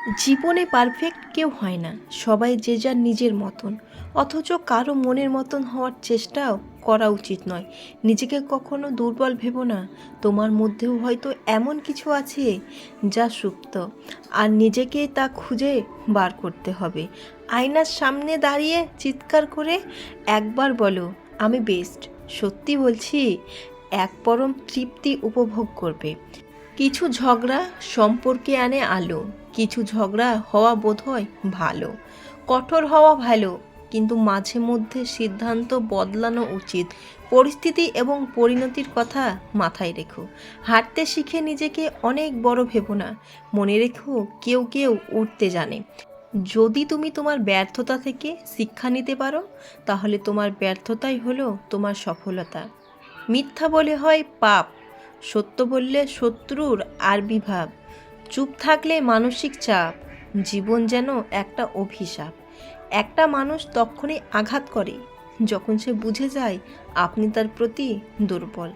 জীবনে পারফেক্ট কেউ হয় না, সবাই যে যার নিজের মতন। অথচ কারো মনের মতন হওয়ার চেষ্টাও করা উচিত নয়। নিজেকে কখনো দুর্বল ভেবো না। তোমার মধ্যেও হয়তো এমন কিছু আছে যা সুপ্ত, আর নিজেকে তা খুঁজে বার করতে হবে। আয়নার সামনে দাঁড়িয়ে চিৎকার করে একবার বলো, আমি বেস্ট। সত্যি বলছি, এক পরম তৃপ্তি উপভোগ করবে। কিছু ঝগড়া সম্পর্কে আনে আলো, কিছু ঝগড়া হওয়া বোধহয় ভালো। কঠোর হওয়া ভালো, কিন্তু মাঝে মধ্যে সিদ্ধান্ত বদলানো উচিত। পরিস্থিতি এবং পরিণতির কথা মাথায় রেখো। হাঁটতে শিখে নিজেকে অনেক বড় ভেবো না। মনে রেখো, কেউ কেউ উঠতে জানে। যদি তুমি তোমার ব্যর্থতা থেকে শিক্ষা নিতে পারো, তাহলে তোমার ব্যর্থতাই হলো তোমার সফলতা। মিথ্যা বলে হয় পাপ, সত্য বললে শত্রুর আবির্ভাব। চুপ থাকলে মানসিক চাপ। জীবন যেন একটা অভিশাপ। একটা মানুষ তখনই আঘাত করে যখন সে বুঝে যায় আপনি তার প্রতি দুর্বল।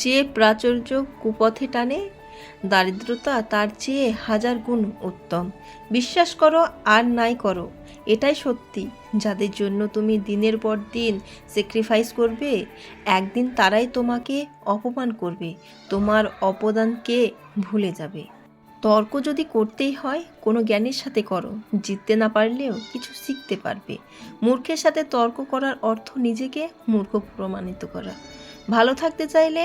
যে প্রাচুর্য কুপথে টানে, দারিদ্রতা তার চেয়ে হাজার গুণ উত্তম। বিশ্বাস করো আর নাই করো, এটাই সত্যি। যাদের জন্য তুমি দিনের পর দিন স্যাক্রিফাইস করবে, একদিন তারাই তোমাকে অপমান করবে, তোমার অবদানকে ভুলে যাবে। তর্ক যদি করতেই হয়, কোনো জ্ঞানীর সাথে করো। জিততে না পারলেও কিছু শিখতে পারবে। মূর্খের সাথে তর্ক করার অর্থ নিজেকে মূর্খ প্রমাণিত করা। ভালো থাকতে চাইলে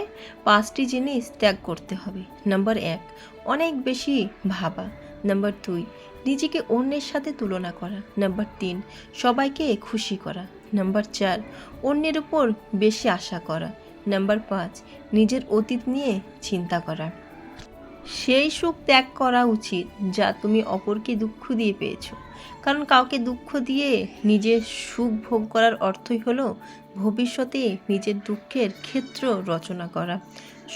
5টি জিনিস ত্যাগ করতে হবে। নাম্বার 1, অনেক বেশি ভাবা। নাম্বার 2, নিজেকে অন্যের সাথে তুলনা করা। নাম্বার 3, সবাইকে খুশি করা। নাম্বার 4, অন্যের উপর বেশি আশা করা। নাম্বার 5, নিজের অতীত নিয়ে চিন্তা করা। সেই সুখ ত্যাগ করা উচিত যা তুমি অপরকে দুঃখ দিয়ে পেয়েছো। কারণ কাউকে দুঃখ দিয়ে নিজের সুখ ভোগ করার অর্থই হলো ভবিষ্যতে নিজের দুঃখের ক্ষেত্র রচনা করা।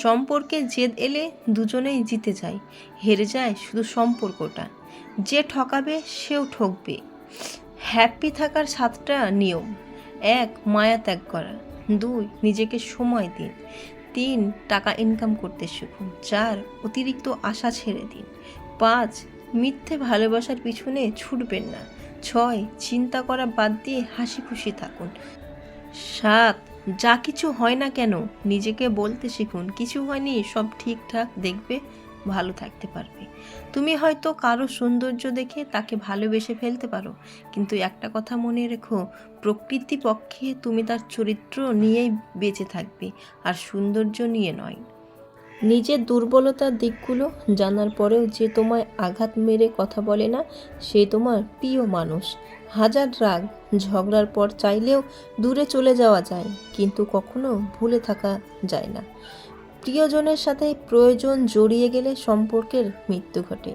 সম্পর্কে জেদ এলে দুজনেই জিতে যায়, হেরে যায় শুধু সম্পর্কটা। যে ঠকাবে সেও ঠকবে। হ্যাপি থাকার 7টা নিয়ম: 1, মায়া ত্যাগ করা। 2, নিজেকে সময় দিন। 3, টাকা ইনকাম করতে শিখুন। 4, অতিরিক্ত আশা ছেড়ে দিন। 5, মিথ্যে ভালোবাসার পিছনে ছুটবেন না। 6, চিন্তা করা বাদ দিয়ে হাসি খুশি থাকুন। 7, যা কিছু হয় না কেন নিজেকে বলতে শিখুন, কিছু হয়নি, সব ঠিকঠাক, দেখবে ভালো থাকতে পারবে। তুমি হয়তো কারো সৌন্দর্য দেখে তাকে ভালোবেসে ফেলতে পারো, কিন্তু একটা কথা মনে রেখো, প্রকৃতিপক্ষে তুমি তার চরিত্র নিয়েই বেঁচে থাকবে, আর সৌন্দর্য নিয়ে নয়। নিজের দুর্বলতার দিকগুলো জানার পরেও যে তোমায় আঘাত মেরে কথা বলে না, সে তোমার প্রিয় মানুষ। হাজার রাগ ঝগড়ার পর চাইলেও দূরে চলে যাওয়া যায়, কিন্তু কখনো ভুলে থাকা যায় না। প্রিয়জনের সাথে প্রয়োজন জড়িয়ে গেলে সম্পর্কের মৃত্যু ঘটে।